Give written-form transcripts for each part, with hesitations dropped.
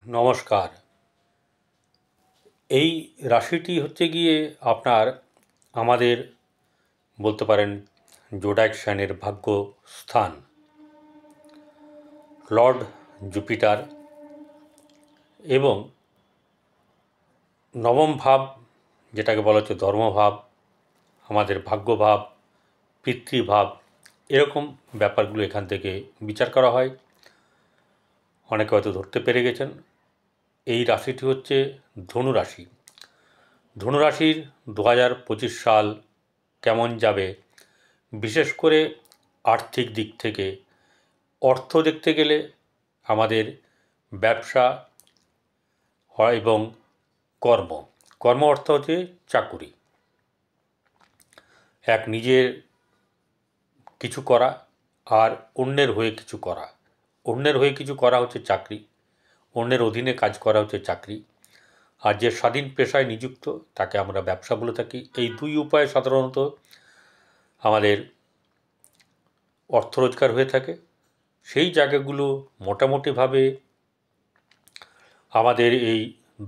নমস্কার। এই রাশিটি হচ্ছে গিয়ে আপনার আমাদের বলতে পারেন জোডাক সাইনের ভাগ্য স্থান। লর্ড জুপিটার এবং নবম ভাব, যেটাকে বলা হচ্ছে ধর্মভাব, আমাদের ভাগ্যভাব, পিতৃভাব, এরকম ব্যাপারগুলো এখান থেকে বিচার করা হয়। অনেকে হয়তো ধরতে পেরে গেছেন। এই রাশিটি হচ্ছে ধনু রাশি। ধনুরাশির 2025 সাল কেমন যাবে, বিশেষ করে আর্থিক দিক থেকে। অর্থ দেখতে গেলে আমাদের ব্যবসা হয় এবং কর্ম অর্থ হচ্ছে চাকুরি, এক নিজের কিছু করা আর অন্যের হয়ে কিছু করা। অন্যের হয়ে কিছু করা হচ্ছে চাকরি, অন্যের অধীনে কাজ করা হচ্ছে চাকরি, আর যে স্বাধীন পেশায় নিযুক্ত তাকে আমরা ব্যবসা বলে থাকি। এই দুই উপায়ে সাধারণত আমাদের অর্থ রোজগার হয়ে থাকে। সেই জায়গাগুলো মোটামুটিভাবে আমাদের এই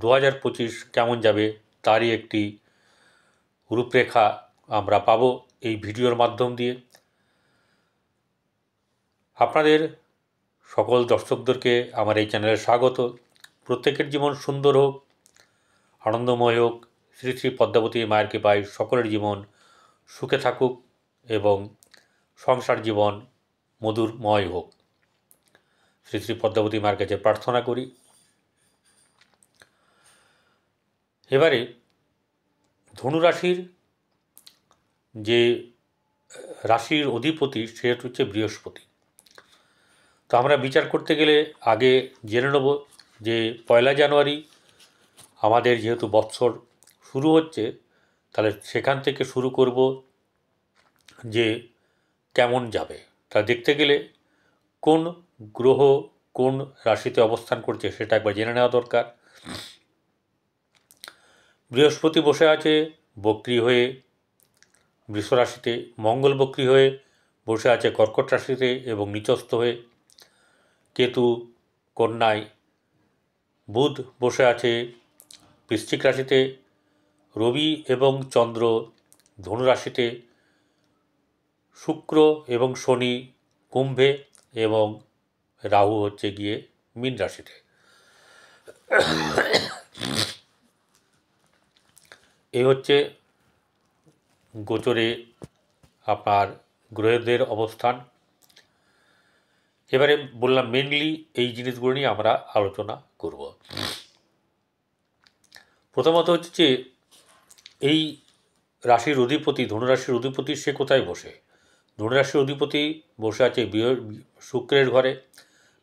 2025 কেমন যাবে তারই একটি রূপরেখা আমরা পাব এই ভিডিওর মাধ্যম দিয়ে। আপনাদের সকল দর্শকদেরকে আমার এই চ্যানেলে স্বাগত। প্রত্যেকের জীবন সুন্দর হোক, আনন্দময় হোক। শ্রী শ্রী পদ্মাবতী মায়ের কৃপায় সকলের জীবন সুখে থাকুক এবং সংসার জীবন মধুরময় হোক। শ্রী শ্রী পদ্মাবতী মায়ের কাছে প্রার্থনা করি। এবারে ধনুরাশির যে রাশির অধিপতি সে হচ্ছে বৃহস্পতি। তো আমরা বিচার করতে গেলে আগে জেনে নেব যে 1 জানুয়ারি আমাদের যেহেতু বৎসর শুরু হচ্ছে, তাহলে সেখান থেকে শুরু করব যে কেমন যাবে। তা দেখতে গেলে কোন গ্রহ কোন রাশিতে অবস্থান করছে সেটা একবার জেনে নেওয়া দরকার। বৃহস্পতি বসে আছে বক্রী হয়ে বৃষ রাশিতে, মঙ্গল বক্রী হয়ে বসে আছে কর্কট রাশিতে এবং নিচস্থ হয়ে, কেতু কন্যায়, বুধ বসে আছে বৃশ্চিক রাশিতে, রবি এবং চন্দ্র ধনু রাশিতে, শুক্র এবং শনি কুম্ভে এবং রাহু হচ্ছে গিয়ে মীন রাশিতে। এই হচ্ছে গোচরে আপনার গ্রহদের অবস্থান। এবারে বললাম মেনলি এই জিনিসগুলো নিয়ে আমরা আলোচনা করব। প্রথমত হচ্ছে যে এই রাশির অধিপতি, ধনুরাশির অধিপতি সে কোথায় বসে? ধনুরাশির অধিপতি বসে আছে শুক্রের ঘরে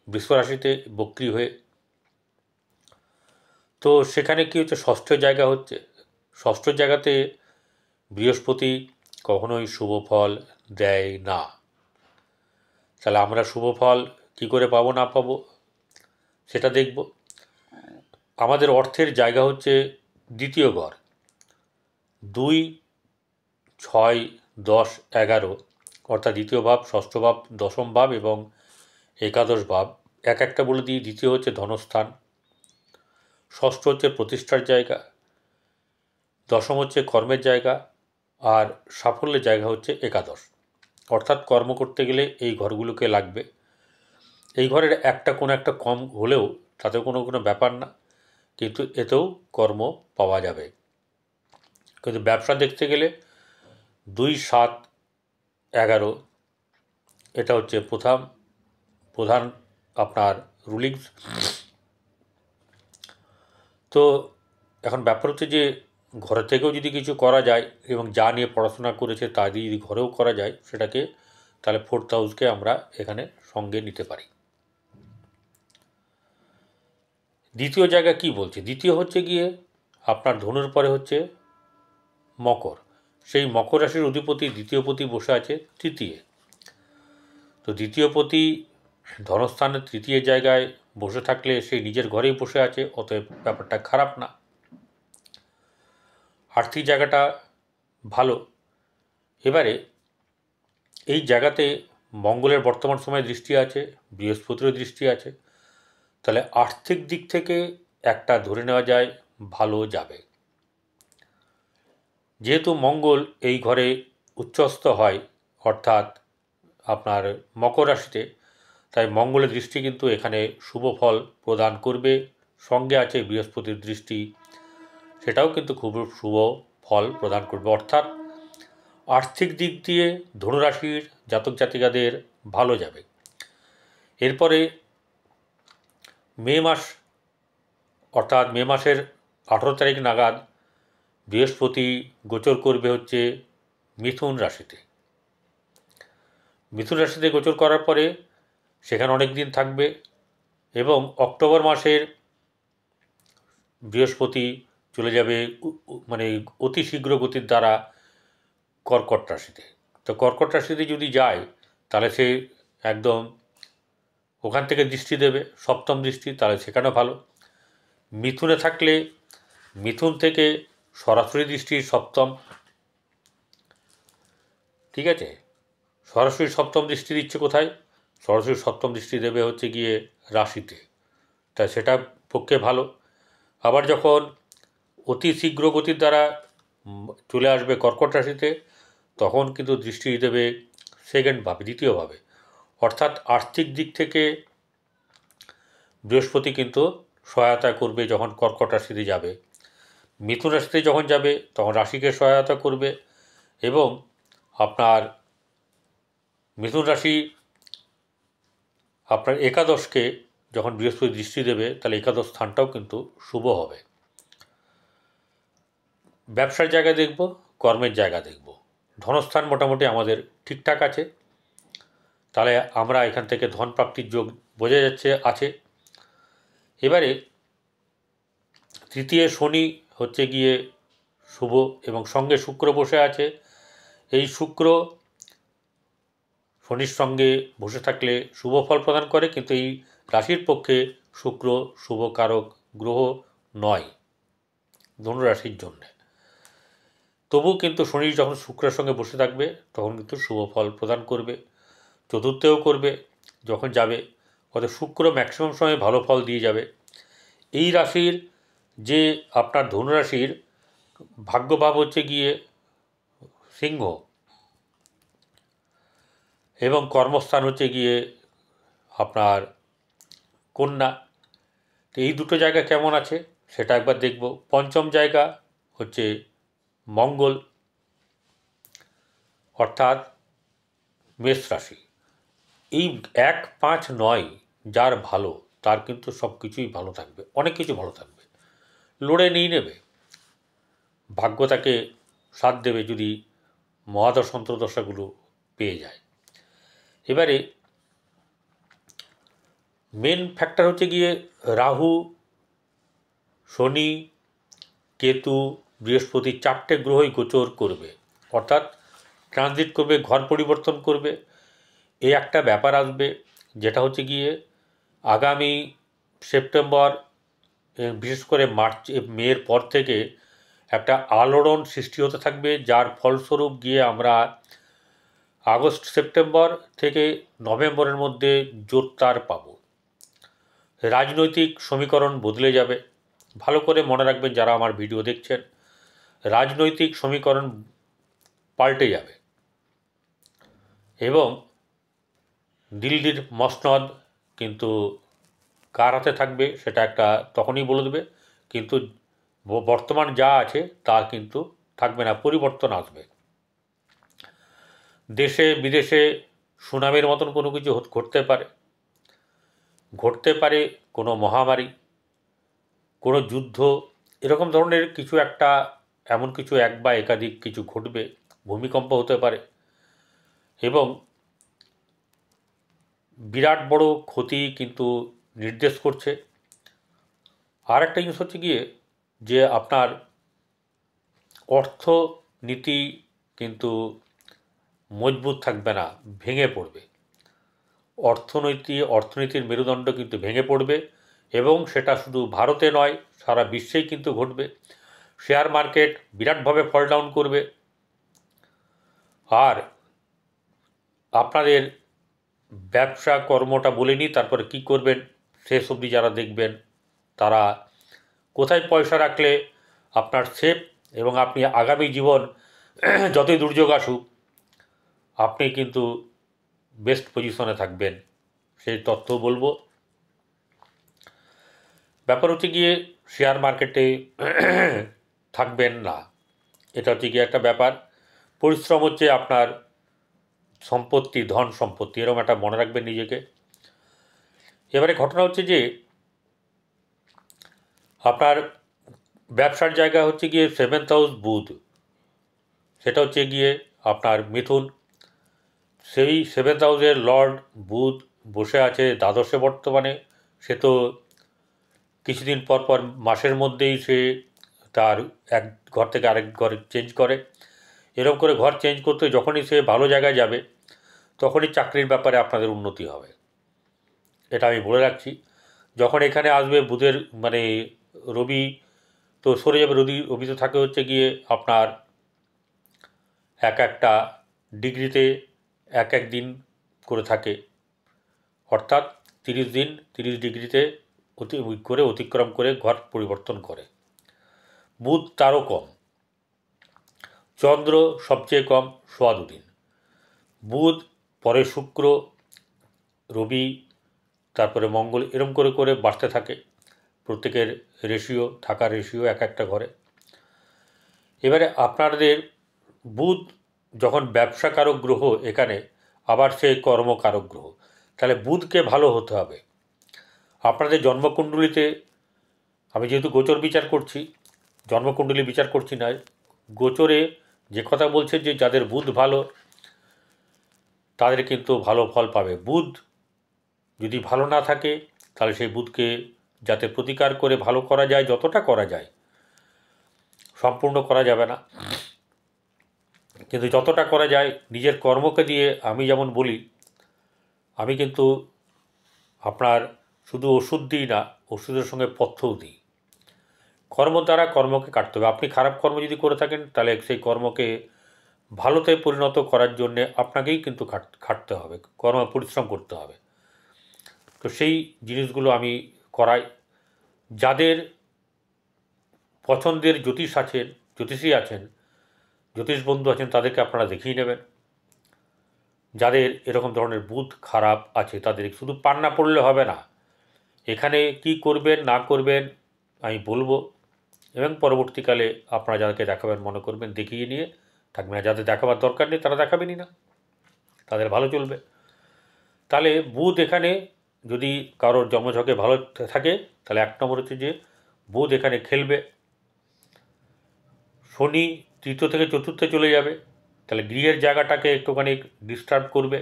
বৃষ রাশিতে বক্রী হয়ে। তো সেখানে কি হচ্ছে, ষষ্ঠ জায়গা হচ্ছে। ষষ্ঠ জায়গাতে বৃহস্পতি কখনোই শুভ ফল দেয় না। তাহলে আমরা শুভ ফল কী করে পাবো না পাবো সেটা দেখব। আমাদের অর্থের জায়গা হচ্ছে দ্বিতীয় ঘর, 2, 6, 10, 11, অর্থাৎ দ্বিতীয় ভাব, ষষ্ঠ ভাব, দশম ভাব এবং একাদশ ভাব। এক একটা বলে দিই। দ্বিতীয় হচ্ছে ধনস্থান, ষষ্ঠ হচ্ছে প্রতিষ্ঠার জায়গা, দশম হচ্ছে কর্মের জায়গা, আর সাফল্যের জায়গা হচ্ছে একাদশ। অর্থাৎ কর্ম করতে গেলে এই ঘরগুলোকে লাগবে। এই ঘরের একটা কোনো একটা কম হলেও তাতে কোনো ব্যাপার না, কিন্তু এতেও কর্ম পাওয়া যাবে। কিন্তু ব্যবসা দেখতে গেলে 2, 7, 11 এটা হচ্ছে প্রধান আপনার রুলিংস। তো এখন ব্যাপার হচ্ছে যে ঘরে থেকেও যদি কিছু করা যায় এবং যা নিয়ে পড়াশোনা করেছে তা দিয়ে যদি ঘরেও করা যায় সেটাকে, তাহলে 4th হাউসকে আমরা এখানে সঙ্গে নিতে পারি। দ্বিতীয় জায়গা কি বলছে? দ্বিতীয় হচ্ছে গিয়ে আপনার ধনুর পরে হচ্ছে মকর। সেই মকর রাশির অধিপতি দ্বিতীয়পতি বসে আছে তৃতীয়। তো দ্বিতীয়পতি ধনস্থানের তৃতীয় জায়গায় বসে থাকলে সেই নিজের ঘরেই বসে আছে, অতএব ব্যাপারটা খারাপ না। আর্থিক জায়গাটা ভালো। এবারে এই জায়গাতে মঙ্গলের বর্তমান সময়ে দৃষ্টি আছে, বৃহস্পতিরও দৃষ্টি আছে। তাহলে আর্থিক দিক থেকে একটা ধরে নেওয়া যায় ভালো যাবে। যেহেতু মঙ্গল এই ঘরে উচ্চস্থ হয় অর্থাৎ আপনার মকর রাশিতে, তাই মঙ্গলের দৃষ্টি কিন্তু এখানে শুভ ফল প্রদান করবে। সঙ্গে আছে বৃহস্পতির দৃষ্টি, সেটাও কিন্তু খুব শুভ ফল প্রদান করবে। অর্থাৎ আর্থিক দিক দিয়ে ধনুরাশির জাতক জাতিকাদের ভালো যাবে। এরপরে মে মাস অর্থাৎ মে মাসের 18 তারিখ নাগাদ বৃহস্পতি গোচর করবে হচ্ছে মিথুন রাশিতে। মিথুন রাশিতে গোচর করার পরে সেখানে অনেক দিন থাকবে এবং অক্টোবর মাসের বৃহস্পতি চলে যাবে মানে অতি শীঘ্র গতির দ্বারা কর্কট রাশিতে। তো কর্কট রাশিতে যদি যায় তাহলে সে একদম ওখান থেকে দৃষ্টি দেবে, সপ্তম দৃষ্টি, তাহলে সেখানেও ভালো। মিথুনে থাকলে মিথুন থেকে সরাসরি দৃষ্টি সপ্তম, ঠিক আছে। সরাসরি সপ্তম দৃষ্টি দিচ্ছে কোথায়? সরাসরি সপ্তম দৃষ্টি দেবে হচ্ছে গিয়ে রাশিতে, তাই সেটা পক্ষে ভালো। আবার যখন অতি শীঘ্র গতির দ্বারা চলে আসবে কর্কট রাশিতে, তখন কিন্তু দৃষ্টি দেবে সেকেন্ডভাবে, দ্বিতীয়ভাবে। অর্থাৎ আর্থিক দিক থেকে বৃহস্পতি কিন্তু সহায়তা করবে যখন কর্কট রাশিতে যাবে। মিথুন রাশিতে যখন যাবে তখন রাশিকে সহায়তা করবে এবং আপনার মিথুন রাশি আপনার একাদশকে যখন বৃহস্পতি দৃষ্টি দেবে তাহলে একাদশ স্থানটাও কিন্তু শুভ হবে। ব্যবসার জায়গা দেখব, কর্মের জায়গা দেখব। ধনস্থান মোটামুটি আমাদের ঠিকঠাক আছে, তাহলে আমরা এখান থেকে ধন প্রাপ্তির যোগ বোঝা যাচ্ছে আছে। এবারে তৃতীয় শনি হচ্ছে গিয়ে শুভ এবং সঙ্গে শুক্র বসে আছে। এই শুক্র শনির সঙ্গে বসে থাকলে শুভ ফল প্রদান করে, কিন্তু এই রাশির পক্ষে শুক্র শুভ কারক গ্রহ নয় ধনুরাশির জন্যে। তবু কিন্তু শনি যখন শুক্রের সঙ্গে বসে থাকবে তখন কিন্তু শুভ ফল প্রদান করবে, চতুর্থেও করবে যখন যাবে। অর্থাৎ শুক্র ম্যাক্সিমাম সময় ভালো ফল দিয়ে যাবে। এই রাশির যে আপনার ধনুরাশির ভাগ্যভাব হচ্ছে গিয়ে সিংহ এবং কর্মস্থান হচ্ছে গিয়ে আপনার কন্যা। তো এই দুটো জায়গা কেমন আছে সেটা একবার দেখব। পঞ্চম জায়গা হচ্ছে মঙ্গল অর্থাৎ মেষ রাশি। এই 1, 5, 9 যার ভালো তার কিন্তু সব কিছুই ভালো থাকবে, অনেক কিছু ভালো থাকবে, লড়ে নিয়ে নেবে, ভাগ্য তাকে সাথ দেবে যদি মহাদশ অন্তর্দশাগুলো পেয়ে যায়। এবারে মেন ফ্যাক্টর হচ্ছে গিয়ে রাহু, শনি, কেতু, বৃহস্পতি 4টে গ্রহই গোচর করবে, অর্থাৎ ট্রানজিট করবে, ঘর পরিবর্তন করবে। এই একটা ব্যাপার আসবে যেটা হচ্ছে গিয়ে আগামী সেপ্টেম্বর, বিশেষ করে মার্চ মের পর থেকে একটা আলোড়ন সৃষ্টি হতে থাকবে, যার ফলস্বরূপ গিয়ে আমরা আগস্ট সেপ্টেম্বর থেকে নভেম্বরের মধ্যে জোরদার পাব। রাজনৈতিক সমীকরণ বদলে যাবে। ভালো করে মনে রাখবেন যারা আমার ভিডিও দেখছেন, রাজনৈতিক সমীকরণ পাল্টে যাবে এবং দিল্লির মসনদ কিন্তু কার হাতে থাকবে সেটা একটা তখনই বলে দেবে, কিন্তু বর্তমান যা আছে তা কিন্তু থাকবে না, পরিবর্তন আসবে। দেশে বিদেশে সুনামের মতন কোনো কিছু ঘটতে পারে কোনো মহামারী, কোনো যুদ্ধ, এরকম ধরনের কিছু একটা, এমন কিছু এক বা একাধিক কিছু ঘটবে, ভূমিকম্প হতে পারে এবং বিরাট বড় ক্ষতি কিন্তু নির্দেশ করছে। আর একটা জিনিস হচ্ছে গিয়ে যে আপনার অর্থনীতি কিন্তু মজবুত থাকবে না, ভেঙে পড়বে। অর্থনীতির মেরুদণ্ড কিন্তু ভেঙে পড়বে এবং সেটা শুধু ভারতে নয়, সারা বিশ্বেই কিন্তু ঘটবে। শেয়ার মার্কেট বিরাটভাবে ফল ডাউন করবে। আর আপনাদের ব্যবসা কর্মটা বলে নিই, তারপরে কী করবেন শেষ অবধি যারা দেখবেন তারা কোথায় পয়সা রাখলে আপনার সেফ এবং আপনি আগামী জীবন যতই দুর্যোগ আসুক আপনি কিন্তু বেস্ট পজিশনে থাকবেন সেই তথ্য বলবো। ব্যাপার হচ্ছে গিয়ে শেয়ার মার্কেটে থাকবেন না, এটা হচ্ছে গিয়ে একটা ব্যাপার। পরিশ্রম হচ্ছে আপনার সম্পত্তি, ধন সম্পত্তি, এরকম একটা মনে রাখবেন নিজেকে। এবারে ঘটনা হচ্ছে যে আপনার ব্যবসার জায়গা হচ্ছে গিয়ে 7th হাউস বুধ, সেটা হচ্ছে গিয়ে আপনার মিথুন। সেই 7th হাউসের লর্ড বুধ বসে আছে দ্বাদশে বর্তমানে। সে তো কিছুদিন পর পর মাসের মধ্যেই সে তার এক ঘর থেকে আরেক ঘরে চেঞ্জ করে। এরকম করে ঘর চেঞ্জ করতে যখনই সে ভালো জায়গায় যাবে তখনই চাকরির ব্যাপারে আপনাদের উন্নতি হবে, এটা আমি বলে রাখছি। যখন এখানে আসবে বুধের মানে রবি তো সরে যাবে। রবি তো থাকে হচ্ছে গিয়ে আপনার এক একটা ডিগ্রিতে এক এক দিন করে থাকে, অর্থাৎ 30 দিন 30 ডিগ্রিতে অতিক্রম করে ঘর পরিবর্তন করে। বুধ তারও কম, চন্দ্র সবচেয়ে কম 2.25 দিন, বুধ পরে শুক্র, রবি, তারপরে মঙ্গল, এরম করে করে বাড়তে থাকে। প্রত্যেকের রেশিও, থাকার রেশিও এক একটা ঘরে। এবারে আপনাদের বুধ যখন ব্যবসাকারক গ্রহ এখানে, আবার সে কর্মকারক গ্রহ, তাহলে বুধকে ভালো হতে হবে। আপনাদের জন্মকুণ্ডলিতে, আমি যেহেতু গোচর বিচার করছি, জন্মকুণ্ডলী বিচার করছি না, গোচরে যে কথা বলছে যে যাদের বুধ ভালো তাদের কিন্তু ভালো ফল পাবে। বুধ যদি ভালো না থাকে তাহলে সেই বুধকে যাতে প্রতিকার করে ভালো করা যায়, যতটা করা যায়, সম্পূর্ণ করা যাবে না, কিন্তু যতটা করা যায় নিজের কর্মকে দিয়ে। আমি যেমন বলি, আমি কিন্তু আপনার শুধু ওষুধ দিই না, ওষুধের সঙ্গে পথ্যও দিই। কর্ম দ্বারা কর্মকে কাটতে হবে। আপনি খারাপ কর্ম যদি করে থাকেন তাহলে সেই কর্মকে ভালোতে পরিণত করার জন্যে আপনাকেই কিন্তু খাটতে হবে, পরিশ্রম করতে হবে। তো সেই জিনিসগুলো আমি করাই। যাদের পছন্দের জ্যোতিষী আছেন, জ্যোতিষ বন্ধু আছেন, তাদেরকে আপনারা দেখিয়ে নেবেন। যাদের এরকম ধরনের বুধ খারাপ আছে তাদের শুধু পান্না পড়লে হবে না, এখানে কি করবেন না করবেন আমি বলবো, এবং পরবর্তীকালে আপনারা যাদেরকে দেখাবেন মনে করবেন দেখিয়ে নিয়ে থাকবেন। আর যাদের দেখাবার দরকার নেই তারা দেখাবেনই না, তাদের ভালো চলবে। তাহলে বুধ এখানে যদি কারোর জন্মছকে ভালো থাকে তাহলে 1 নম্বর হচ্ছে যে বুধ এখানে খেলবে। শনি 3য় থেকে 4র্থে চলে যাবে, তাহলে গৃহের জায়গাটাকে একটুখানি ডিস্টার্ব করবে,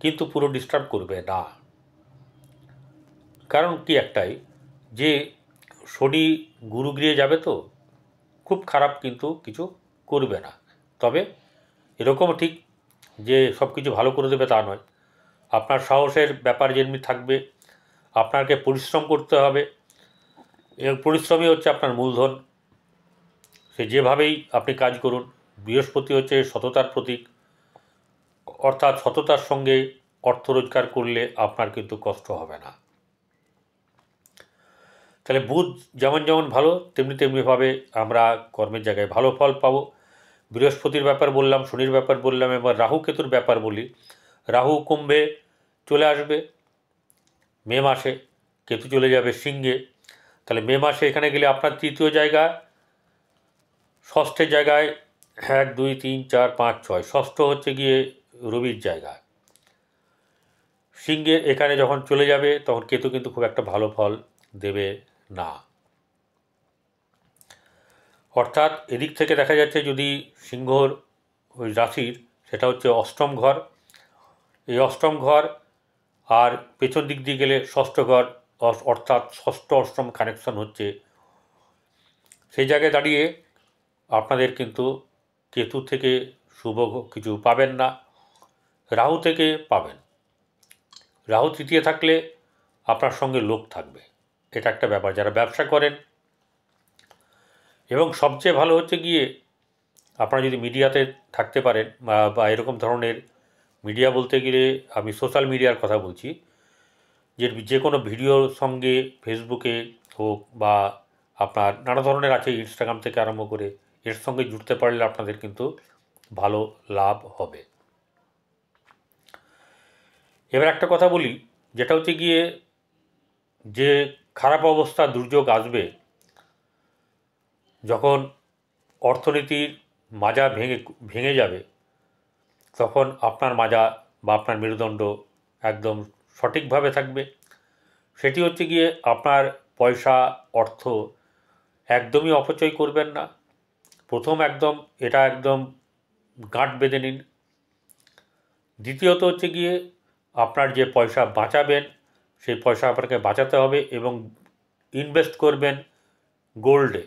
কিন্তু পুরো ডিস্টার্ব করবে না। কারণ কি একটাই, যে শনি গুরুগৃহে যাবে তো খুব খারাপ কিন্তু কিছু করবে না। তবে এরকমও ঠিক যে সব কিছু ভালো করে দেবে তা নয়। আপনার সাহসের ব্যাপার যেমনি থাকবে, আপনাকে পরিশ্রম করতে হবে, এবং পরিশ্রমই হচ্ছে আপনার মূলধন। সে যেভাবেই আপনি কাজ করুন, বৃহস্পতি হচ্ছে সততার প্রতীক, অর্থাৎ সততার সঙ্গে অর্থ রোজগার করলে আপনার কিন্তু কষ্ট হবে না। তাহলে বুধ যেমন যেমন ভালো তেমনিভাবে আমরা কর্মের জায়গায় ভালো ফল পাবো। বৃহস্পতির ব্যাপার বললাম, শনির ব্যাপার বললাম, এবার রাহু কেতুর ব্যাপার বলি। রাহু কুম্ভে চলে আসবে মে মাসে, কেতু চলে যাবে সিংহে। তাহলে মে মাসে এখানে গেলে আপনার 3য় জায়গা, ষষ্ঠের জায়গায় 1 2 3 4 5 6, ষষ্ঠ হচ্ছে গিয়ে রবির জায়গা। সিংহে এখানে যখন চলে যাবে তখন কেতু কিন্তু খুব একটা ভালো ফল দেবে না। অর্থাৎ এদিক থেকে দেখা যাচ্ছে যদি সিংহর ওই রাশির, সেটা হচ্ছে 8ম ঘর, এই 8ম ঘর, আর পেছন দিক দিয়ে গেলে 6ষ্ঠ ঘর, অর্থাৎ 6ষ্ঠ 8ম কানেকশন হচ্ছে। সেই জায়গায় দাঁড়িয়ে আপনাদের কিন্তু কেতু থেকে শুভ কিছু পাবেন না, রাহু থেকে পাবেন। রাহু 3য় থাকলে আপনার সঙ্গে লোক থাকবে, এটা একটা ব্যাপার। যারা ব্যবসা করেন, এবং সবচেয়ে ভালো হচ্ছে গিয়ে আপনারা যদি মিডিয়াতে থাকতে পারেন, বা এরকম ধরনের মিডিয়া বলতে গেলে আমি সোশ্যাল মিডিয়ার কথা বলছি, যে কোনো ভিডিওর সঙ্গে ফেসবুকে হোক বা আপনার নানা ধরনের আছে ইনস্টাগ্রাম থেকে আরম্ভ করে, এর সঙ্গে জুড়তে পারলে আপনাদের কিন্তু ভালো লাভ হবে। এবার একটা কথা বলি, যেটা হচ্ছে গিয়ে যে খারাপ অবস্থা দুর্যোগ আসবে, যখন অর্থনীতির মাজা ভেঙে যাবে, তখন আপনার মাজা বা আপনার মেরুদণ্ড একদম সঠিকভাবে থাকবে। সেটি হচ্ছে গিয়ে আপনার পয়সা অর্থ একদমই অপচয় করবেন না। প্রথম এটা একদম গাঁট বেঁধে নিন। দ্বিতীয়ত হচ্ছে গিয়ে আপনার যে পয়সা বাঁচাবেন, সেই পয়সা আপনাকে বাঁচাতে হবে এবং ইনভেস্ট করবেন গোল্ডে।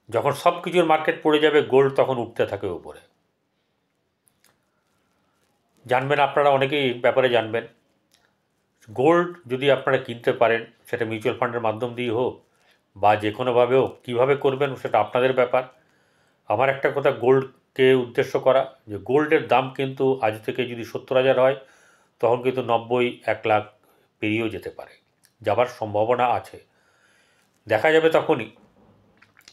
যখন সব কিছুর মার্কেট পড়ে যাবে, গোল্ড তখন উঠতে থাকে উপরে। জানবেন আপনারা অনেকেই ব্যাপারে জানবেন। গোল্ড যদি আপনারা কিনতে পারেন, সেটা মিউচুয়াল ফান্ডের মাধ্যম দিয়ে হোক বা যে কোনোভাবে হোক, কীভাবে করবেন সেটা আপনাদের ব্যাপার। আমার একটা কথা গোল্ডকে উদ্দেশ্য করা, যে গোল্ডের দাম কিন্তু আজ থেকে যদি 70,000 হয়, তখন কিন্তু 90-1 লাখ পেরিয়েও যেতে পারে, যাবার সম্ভাবনা আছে। দেখা যাবে তখনই।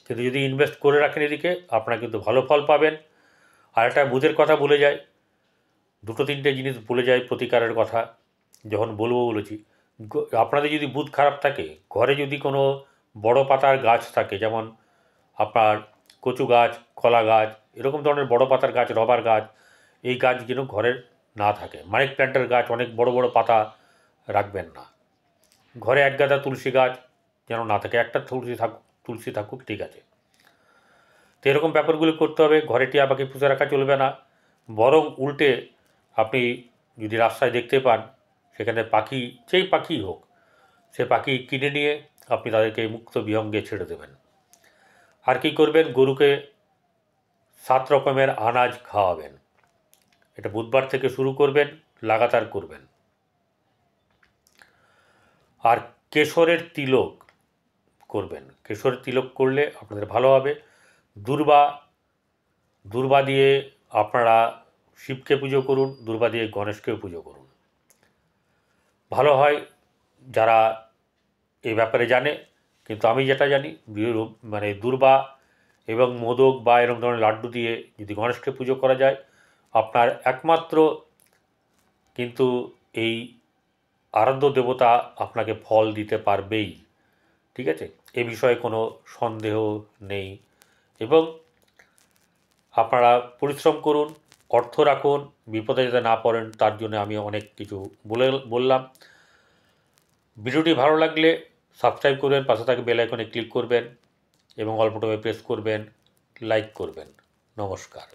কিন্তু যদি ইনভেস্ট করে রাখেন এদিকে, আপনারা কিন্তু ভালো ফল পাবেন। আর একটা বুধের কথা বলে যায়, 2-3টে জিনিস বলে যায় প্রতিকারের কথা, যখন বলেছি। আপনাদের যদি বুধ খারাপ থাকে, ঘরে যদি কোনো বড় পাতার গাছ থাকে, যেমন আপনার কচু গাছ, কলা গাছ, এরকম ধরনের বড় পাতার গাছ, রবার গাছ, এই গাছ যেন ঘরের না থাকে। মানি প্ল্যান্টের গাছ অনেক বড় বড় পাতা রাখবেন না। ঘরে এক গাদা তুলসী গাছ যেন না থাকে, একটা তুলসী থাকুক, ঠিক আছে। তো এরকম ব্যাপারগুলি করতে হবে। ঘরে টিয়া পাখি পুষে রাখা চলবে না, বরং উল্টে আপনি যদি রাস্তায় দেখতে পান সেখানে পাখি, যেই পাখি হোক, সে পাখি কিনে নিয়ে আপনি তাদেরকে মুক্ত বিহঙ্গে ছেড়ে দেবেন। আর কি করবেন, গরুকে 7 রকমের আনাজ খাওয়াবেন। এটা বুধবার থেকে শুরু করবেন, লাগাতার করবেন। আর কেশরের তিলক করবেন। কেশরের তিলক করলে আপনাদের ভালো হবে। দূর্বা দিয়ে আপনারা শিবকে পুজো করুন, দূর্বা দিয়ে গণেশকেও পুজো করুন, ভালো হয়। যারা এই ব্যাপারে জানে, কিন্তু আমি যেটা জানি, মানে দূর্বা এবং মোদক বা এরকম ধরনের লাড্ডু দিয়ে যদি গণেশকে পুজো করা যায়, আপনার একমাত্র কিন্তু এই আরাধ্য দেবতা আপনাকে ফল দিতে পারবেই, ঠিক আছে? এ বিষয়ে কোনো সন্দেহ নেই। এবং আপনারা পরিশ্রম করুন, অর্থ রাখুন, বিপদে যাতে না পড়েন, তার জন্য আমি অনেক কিছু বললাম। ভিডিওটি ভালো লাগলে সাবস্ক্রাইব করবেন, পাশে থাকা বেল আইকনে ক্লিক করবেন এবং অল্প টাইমে প্রেস করবেন, লাইক করবেন। নমস্কার।